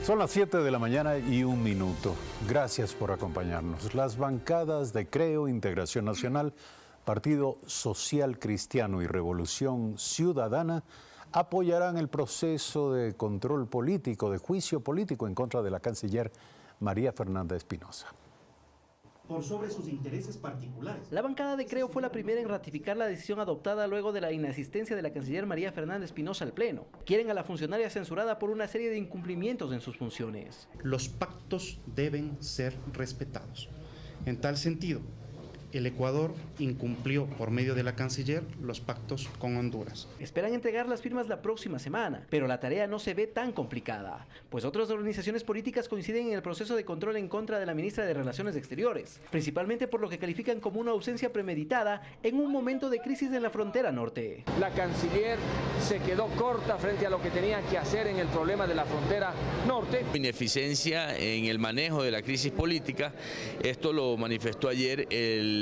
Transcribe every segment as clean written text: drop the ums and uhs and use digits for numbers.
Son las 7 de la mañana y 1 minuto. Gracias por acompañarnos. Las bancadas de Creo, Integración Nacional, Partido Social Cristiano y Revolución Ciudadana apoyarán el proceso de control político, de juicio político en contra de la canciller María Fernanda Espinosa. Por sobre sus intereses particulares. La bancada de Creo fue la primera en ratificar la decisión adoptada luego de la inasistencia de la canciller María Fernanda Espinosa al Pleno. Quieren a la funcionaria censurada por una serie de incumplimientos en sus funciones. Los pactos deben ser respetados. En tal sentido, el Ecuador incumplió por medio de la canciller los pactos con Honduras. Esperan entregar las firmas la próxima semana, pero la tarea no se ve tan complicada, pues otras organizaciones políticas coinciden en el proceso de control en contra de la ministra de Relaciones Exteriores, principalmente por lo que califican como una ausencia premeditada en un momento de crisis en la frontera norte. La canciller se quedó corta frente a lo que tenía que hacer en el problema de la frontera norte. Ineficiencia en el manejo de la crisis política, esto lo manifestó ayer el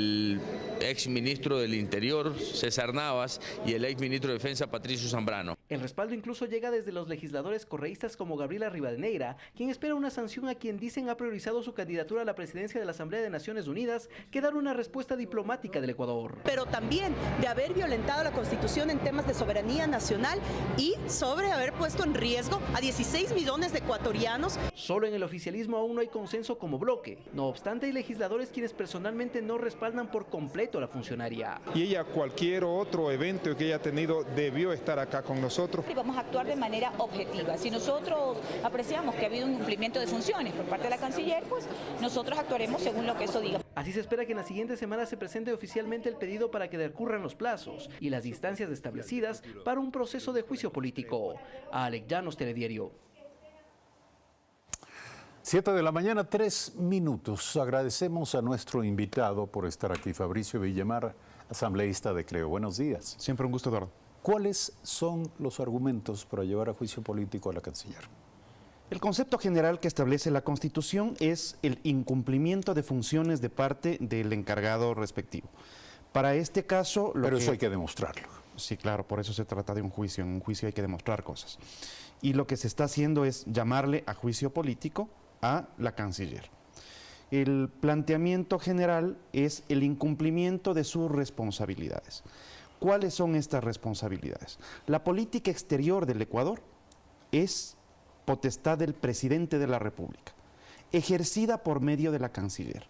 ex ministro del Interior, César Navas, y el ex ministro de Defensa, Patricio Zambrano. El respaldo incluso llega desde los legisladores correístas como Gabriela Rivadeneira, quien espera una sanción a quien dicen ha priorizado su candidatura a la presidencia de la Asamblea de Naciones Unidas que dar una respuesta diplomática del Ecuador. Pero también de haber violentado la Constitución en temas de soberanía nacional y sobre haber puesto en riesgo a 16 millones de ecuatorianos. Solo en el oficialismo aún no hay consenso como bloque. No obstante, hay legisladores quienes personalmente no respaldan por completo a la funcionaria. Y ella, cualquier otro evento que haya tenido, debió estar acá con nosotros. Y vamos a actuar de manera objetiva. Si nosotros apreciamos que ha habido un cumplimiento de funciones por parte de la canciller, pues nosotros actuaremos según lo que eso diga. Así se espera que en las siguientes semanas se presente oficialmente el pedido para que decurran los plazos y las distancias establecidas para un proceso de juicio político. Alex Llanos, Telediario. 7 de la mañana, 3 minutos. Agradecemos a nuestro invitado por estar aquí, Fabricio Villamar, asambleísta de Creo. Buenos días. Siempre un gusto, Eduardo. ¿Cuáles son los argumentos para llevar a juicio político a la canciller? El concepto general que establece la Constitución es el incumplimiento de funciones de parte del encargado respectivo. Para este caso... Pero eso hay que demostrarlo. Sí, claro, por eso se trata de un juicio. En un juicio hay que demostrar cosas. Y lo que se está haciendo es llamarle a juicio político a la canciller. El planteamiento general es el incumplimiento de sus responsabilidades. ¿Cuáles son estas responsabilidades? La política exterior del Ecuador es potestad del presidente de la República, ejercida por medio de la canciller,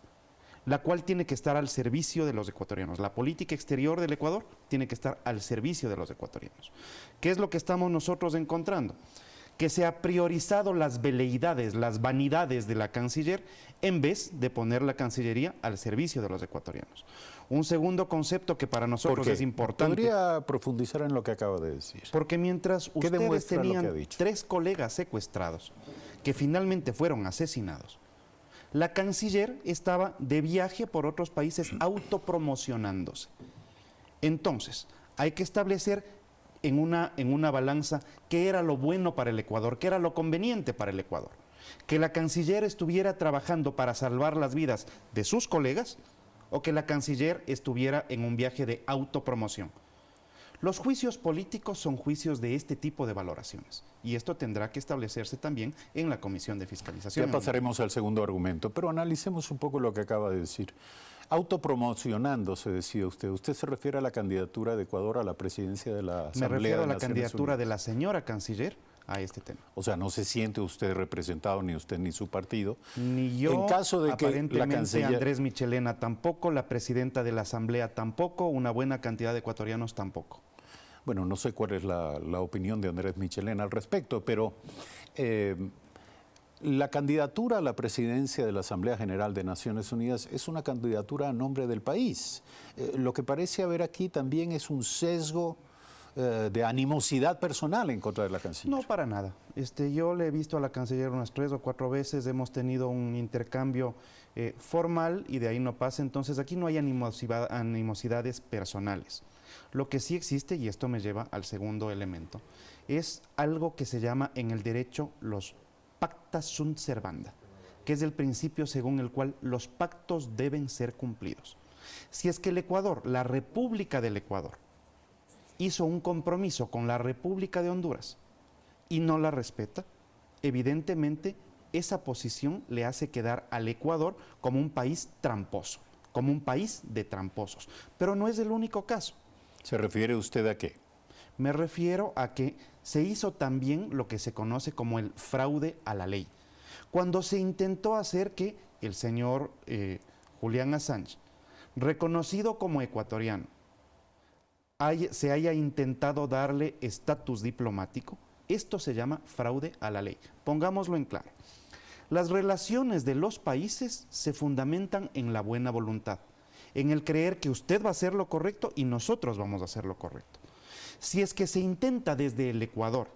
la cual tiene que estar al servicio de los ecuatorianos. La política exterior del Ecuador tiene que estar al servicio de los ecuatorianos. ¿Qué es lo que estamos nosotros encontrando? Que se ha priorizado las veleidades, las vanidades de la canciller en vez de poner la Cancillería al servicio de los ecuatorianos. Un segundo concepto que para nosotros es importante. ¿Podría profundizar en lo que acaba de decir? Porque mientras ustedes tenían 3 colegas secuestrados que finalmente fueron asesinados, la canciller estaba de viaje por otros países autopromocionándose. Entonces, hay que establecer en una balanza qué era lo bueno para el Ecuador, qué era lo conveniente para el Ecuador. Que la canciller estuviera trabajando para salvar las vidas de sus colegas o que la canciller estuviera en un viaje de autopromoción. Los juicios políticos son juicios de este tipo de valoraciones y esto tendrá que establecerse también en la Comisión de Fiscalización. Ya pasaremos al segundo argumento, pero analicemos un poco lo que acaba de decir. Autopromocionándose, decía usted. ¿Usted se refiere a la candidatura de Ecuador a la presidencia de la Asamblea de Naciones Unidas? Me refiero a la candidatura de la señora canciller a este tema. O sea, no se siente usted representado, ni usted ni su partido. Ni yo, en caso de aparentemente que la canciller... Andrés Michelena tampoco, la presidenta de la Asamblea tampoco, una buena cantidad de ecuatorianos tampoco. Bueno, no sé cuál es la opinión de Andrés Michelena al respecto, pero la candidatura a la presidencia de la Asamblea General de Naciones Unidas es una candidatura a nombre del país. Lo que parece haber aquí también es un sesgo de animosidad personal en contra de la canciller. No, para nada. Yo le he visto a la canciller unas 3 o 4 veces, hemos tenido un intercambio formal y de ahí no pasa. Entonces aquí no hay animosidades personales. Lo que sí existe, y esto me lleva al segundo elemento, es algo que se llama en el derecho los pacta sunt servanda, que es el principio según el cual los pactos deben ser cumplidos. Si es que el Ecuador, la República del Ecuador, hizo un compromiso con la República de Honduras y no la respeta, evidentemente esa posición le hace quedar al Ecuador como un país tramposo, como un país de tramposos. Pero no es el único caso. ¿Se refiere usted a qué? Me refiero a que se hizo también lo que se conoce como el fraude a la ley. Cuando se intentó hacer que el señor Julian Assange, reconocido como ecuatoriano, se haya intentado darle estatus diplomático, esto se llama fraude a la ley. Pongámoslo en claro. Las relaciones de los países se fundamentan en la buena voluntad, en el creer que usted va a hacer lo correcto y nosotros vamos a hacer lo correcto. Si es que se intenta desde el Ecuador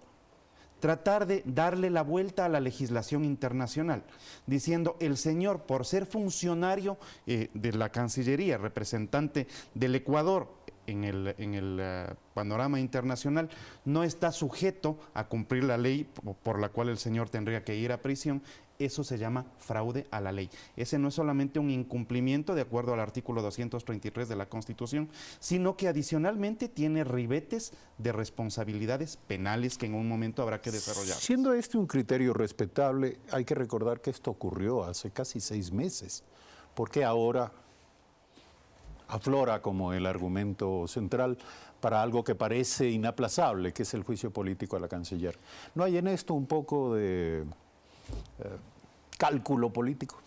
tratar de darle la vuelta a la legislación internacional, diciendo el señor, por ser funcionario de la Cancillería, representante del Ecuador en el panorama internacional, no está sujeto a cumplir la ley por la cual el señor tendría que ir a prisión, eso se llama fraude a la ley. Ese no es solamente un incumplimiento de acuerdo al artículo 233 de la Constitución, sino que adicionalmente tiene ribetes de responsabilidades penales que en un momento habrá que desarrollar. Siendo este un criterio respetable, hay que recordar que esto ocurrió hace casi 6 meses. ¿Por qué ahora aflora como el argumento central para algo que parece inaplazable, que es el juicio político a la canciller? ¿No hay en esto un poco de cálculo político?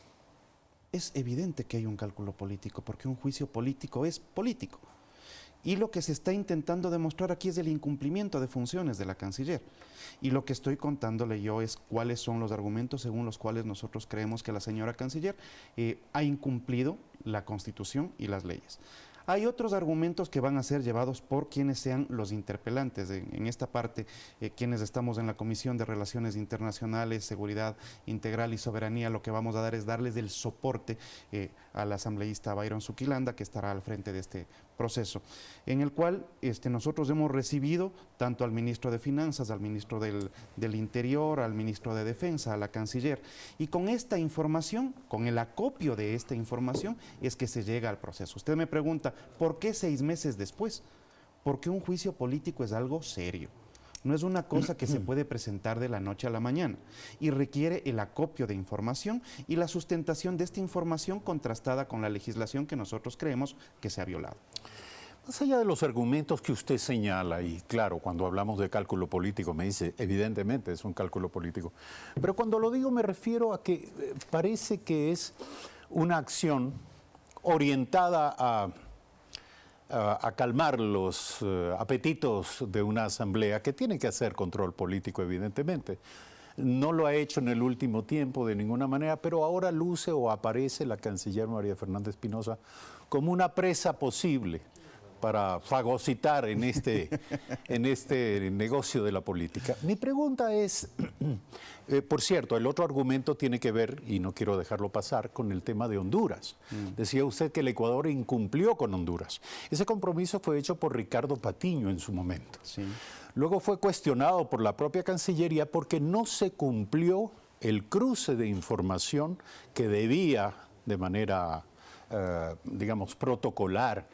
Es evidente que hay un cálculo político, porque un juicio político es político. Y lo que se está intentando demostrar aquí es el incumplimiento de funciones de la canciller. Y lo que estoy contándole yo es cuáles son los argumentos según los cuales nosotros creemos que la señora canciller ha incumplido la Constitución y las leyes. Hay otros argumentos que van a ser llevados por quienes sean los interpelantes. En esta parte, quienes estamos en la Comisión de Relaciones Internacionales, Seguridad Integral y Soberanía, lo que vamos a dar es darles el soporte al asambleísta Byron Zuquilanda, que estará al frente de este proceso, en el cual nosotros hemos recibido tanto al ministro de Finanzas, al ministro del Interior, al ministro de Defensa, a la canciller, y con esta información, con el acopio de esta información, es que se llega al proceso. Usted me pregunta, ¿por qué 6 meses después? Porque un juicio político es algo serio. No es una cosa que se puede presentar de la noche a la mañana y requiere el acopio de información y la sustentación de esta información contrastada con la legislación que nosotros creemos que se ha violado. Más allá de los argumentos que usted señala, y claro, cuando hablamos de cálculo político me dice, evidentemente es un cálculo político, pero cuando lo digo me refiero a que parece que es una acción orientada a calmar los apetitos de una asamblea que tiene que hacer control político, evidentemente. No lo ha hecho en el último tiempo de ninguna manera, pero ahora luce o aparece la canciller María Fernanda Espinosa como una presa posible para fagocitar en este negocio de la política. Mi pregunta es, por cierto, el otro argumento tiene que ver, y no quiero dejarlo pasar, con el tema de Honduras. Decía usted que el Ecuador incumplió con Honduras. Ese compromiso fue hecho por Ricardo Patiño en su momento. Sí. Luego fue cuestionado por la propia Cancillería porque no se cumplió el cruce de información que debía, de manera, digamos, protocolar,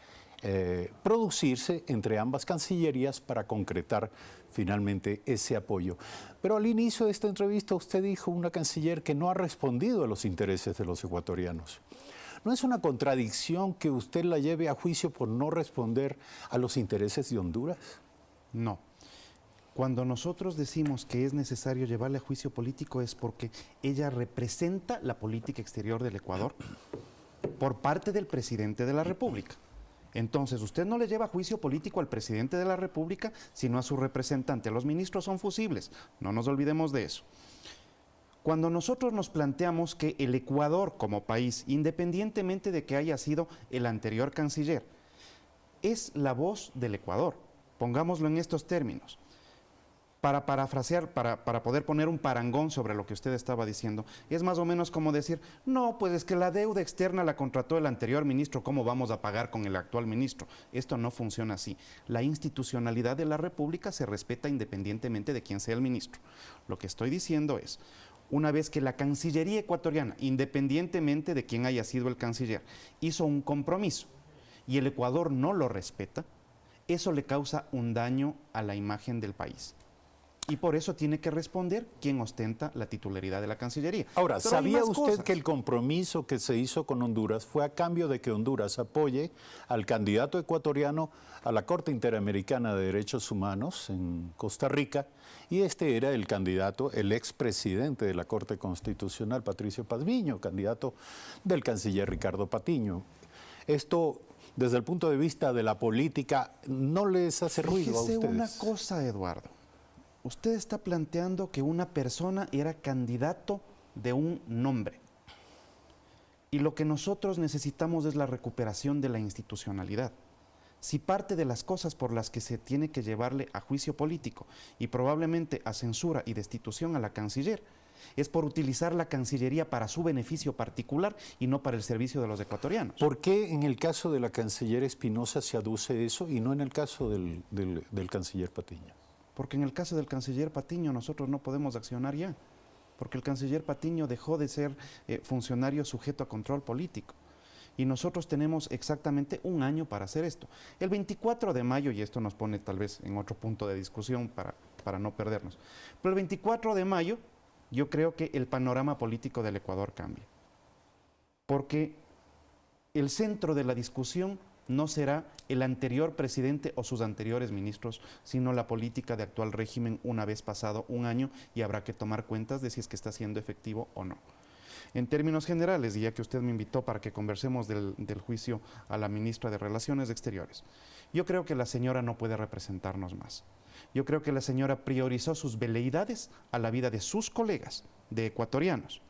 producirse entre ambas cancillerías para concretar finalmente ese apoyo. Pero al inicio de esta entrevista usted dijo una canciller que no ha respondido a los intereses de los ecuatorianos. ¿No es una contradicción que usted la lleve a juicio por no responder a los intereses de Honduras? No. Cuando nosotros decimos que es necesario llevarle a juicio político es porque ella representa la política exterior del Ecuador por parte del presidente de la República. Entonces, usted no le lleva a juicio político al presidente de la República, sino a su representante. Los ministros son fusibles, no nos olvidemos de eso. Cuando nosotros nos planteamos que el Ecuador como país, independientemente de que haya sido el anterior canciller, es la voz del Ecuador, pongámoslo en estos términos. Para parafrasear, para poder poner un parangón sobre lo que usted estaba diciendo, es más o menos como decir, no, pues es que la deuda externa la contrató el anterior ministro, ¿cómo vamos a pagar con el actual ministro? Esto no funciona así. La institucionalidad de la República se respeta independientemente de quién sea el ministro. Lo que estoy diciendo es, una vez que la Cancillería ecuatoriana, independientemente de quién haya sido el canciller, hizo un compromiso y el Ecuador no lo respeta, eso le causa un daño a la imagen del país. Y por eso tiene que responder quien ostenta la titularidad de la Cancillería. Ahora, Pero hay ¿sabía más usted cosas. que el compromiso que se hizo con Honduras fue a cambio de que Honduras apoye al candidato ecuatoriano a la Corte Interamericana de Derechos Humanos en Costa Rica? Y este era el candidato, el expresidente de la Corte Constitucional, Patricio Pazmiño, candidato del canciller Ricardo Patiño. Esto, desde el punto de vista de la política, ¿no les hace ruido a Fíjese ustedes? una cosa, Eduardo. Usted está planteando que una persona era candidato de un nombre. Y lo que nosotros necesitamos es la recuperación de la institucionalidad. Si parte de las cosas por las que se tiene que llevarle a juicio político y probablemente a censura y destitución a la canciller, es por utilizar la Cancillería para su beneficio particular y no para el servicio de los ecuatorianos. ¿Por qué en el caso de la canciller Espinosa se aduce eso y no en el caso del canciller Patiño? Porque en el caso del canciller Patiño nosotros no podemos accionar ya, porque el canciller Patiño dejó de ser funcionario sujeto a control político. Y nosotros tenemos exactamente un año para hacer esto. El 24 de mayo, y esto nos pone tal vez en otro punto de discusión para no perdernos, pero el 24 de mayo yo creo que el panorama político del Ecuador cambia. Porque el centro de la discusión no será el anterior presidente o sus anteriores ministros, sino la política de actual régimen una vez pasado un año, y habrá que tomar cuentas de si es que está siendo efectivo o no. En términos generales, y ya que usted me invitó para que conversemos del juicio a la ministra de Relaciones Exteriores, yo creo que la señora no puede representarnos más. Yo creo que la señora priorizó sus veleidades a la vida de sus colegas, de ecuatorianos.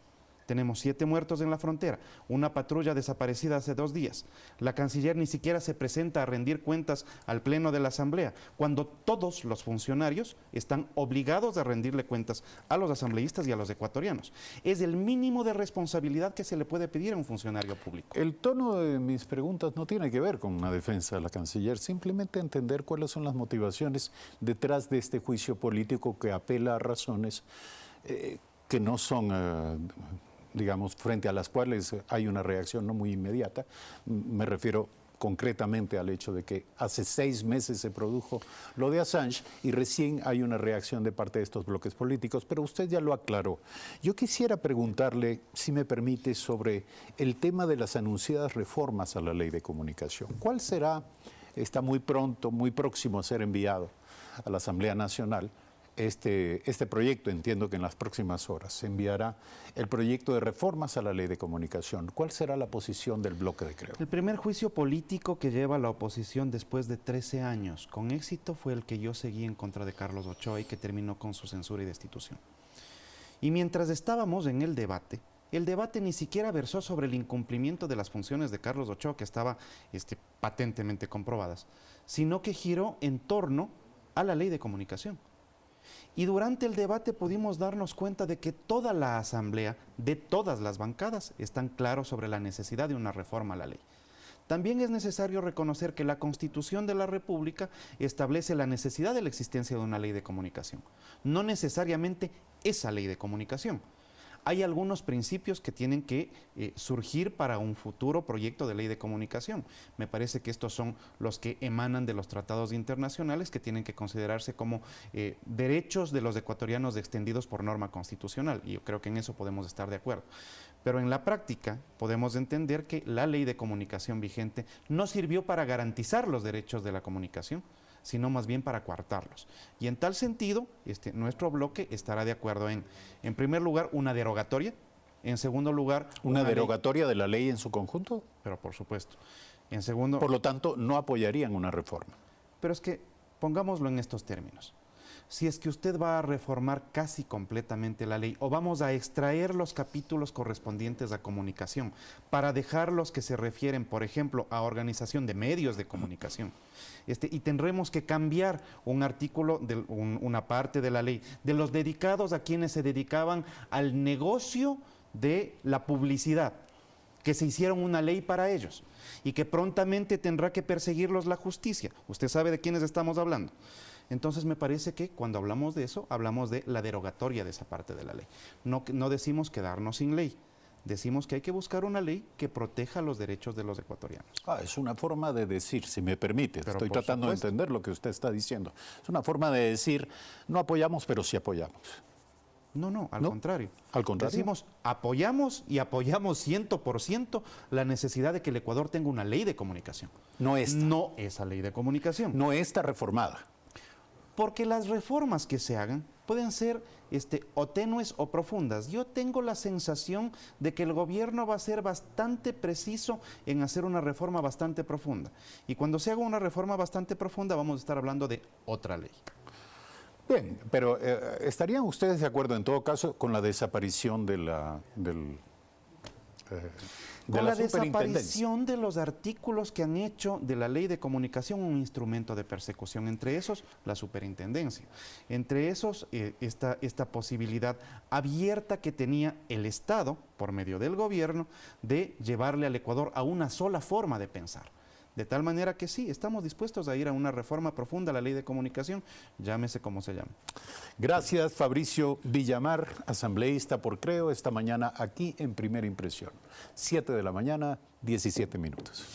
Tenemos 7 muertos en la frontera, una patrulla desaparecida hace 2 días. La canciller ni siquiera se presenta a rendir cuentas al Pleno de la Asamblea, cuando todos los funcionarios están obligados a rendirle cuentas a los asambleístas y a los ecuatorianos. Es el mínimo de responsabilidad que se le puede pedir a un funcionario público. El tono de mis preguntas no tiene que ver con una defensa de la canciller, simplemente entender cuáles son las motivaciones detrás de este juicio político que apela a razones que no son... digamos, frente a las cuales hay una reacción no muy inmediata. Me refiero concretamente al hecho de que hace 6 meses se produjo lo de Assange y recién hay una reacción de parte de estos bloques políticos, pero usted ya lo aclaró. Yo quisiera preguntarle, si me permite, sobre el tema de las anunciadas reformas a la Ley de Comunicación. ¿Cuál será? Está muy pronto, muy próximo a ser enviado a la Asamblea Nacional. Este proyecto, entiendo que en las próximas horas se enviará el proyecto de reformas a la Ley de Comunicación. ¿Cuál será la posición del bloque de Creo? El primer juicio político que lleva la oposición después de 13 años con éxito fue el que yo seguí en contra de Carlos Ochoa y que terminó con su censura y destitución. Y mientras estábamos en el debate ni siquiera versó sobre el incumplimiento de las funciones de Carlos Ochoa, que estaba patentemente comprobadas, sino que giró en torno a la Ley de Comunicación. Y durante el debate pudimos darnos cuenta de que toda la Asamblea, de todas las bancadas, están claros sobre la necesidad de una reforma a la ley. También es necesario reconocer que la Constitución de la República establece la necesidad de la existencia de una ley de comunicación, no necesariamente esa ley de comunicación. Hay algunos principios que tienen que surgir para un futuro proyecto de ley de comunicación. Me parece que estos son los que emanan de los tratados internacionales, que tienen que considerarse como derechos de los ecuatorianos extendidos por norma constitucional, y yo creo que en eso podemos estar de acuerdo. Pero en la práctica podemos entender que la ley de comunicación vigente no sirvió para garantizar los derechos de la comunicación, sino más bien para coartarlos. Y en tal sentido, nuestro bloque estará de acuerdo en primer lugar, una derogatoria, en segundo lugar... ¿Una derogatoria de la ley en su conjunto? Pero por supuesto. En segundo... Por lo tanto, no apoyarían una reforma. Pero es que, pongámoslo en estos términos. Si es que usted va a reformar casi completamente la ley, o vamos a extraer los capítulos correspondientes a comunicación para dejar los que se refieren, por ejemplo, a organización de medios de comunicación, y tendremos que cambiar un artículo, una parte de la ley, de los dedicados a quienes se dedicaban al negocio de la publicidad, que se hicieron una ley para ellos y que prontamente tendrá que perseguirlos la justicia. Usted sabe de quiénes estamos hablando. Entonces me parece que cuando hablamos de eso, hablamos de la derogatoria de esa parte de la ley. No decimos quedarnos sin ley. decimos que hay que buscar una ley que proteja los derechos de los ecuatorianos. Es una forma de decir, si me permite, Pero estoy por tratando supuesto. de entender lo que usted está diciendo. Es una forma de decir, no apoyamos, pero sí apoyamos. No, al ¿No? contrario. ¿Al contrario? Decimos, apoyamos y apoyamos 100% la necesidad de que el Ecuador tenga una ley de comunicación. No esta. No esa ley de comunicación. No esta reformada. Porque las reformas que se hagan pueden ser o tenues o profundas. Yo tengo la sensación de que el gobierno va a ser bastante preciso en hacer una reforma bastante profunda. Y cuando se haga una reforma bastante profunda vamos a estar hablando de otra ley. Bien, pero ¿estarían ustedes de acuerdo en todo caso con la desaparición de la Con la superintendencia? desaparición de los artículos que han hecho de la ley de comunicación un instrumento de persecución, entre esos la superintendencia, entre esos esta posibilidad abierta que tenía el Estado, por medio del gobierno, de llevarle al Ecuador a una sola forma de pensar. De tal manera que sí, estamos dispuestos a ir a una reforma profunda a la ley de comunicación, llámese como se llame. Gracias, Fabricio Villamar, asambleísta por Creo, esta mañana aquí en Primera Impresión. 7 de la mañana, 17 minutos.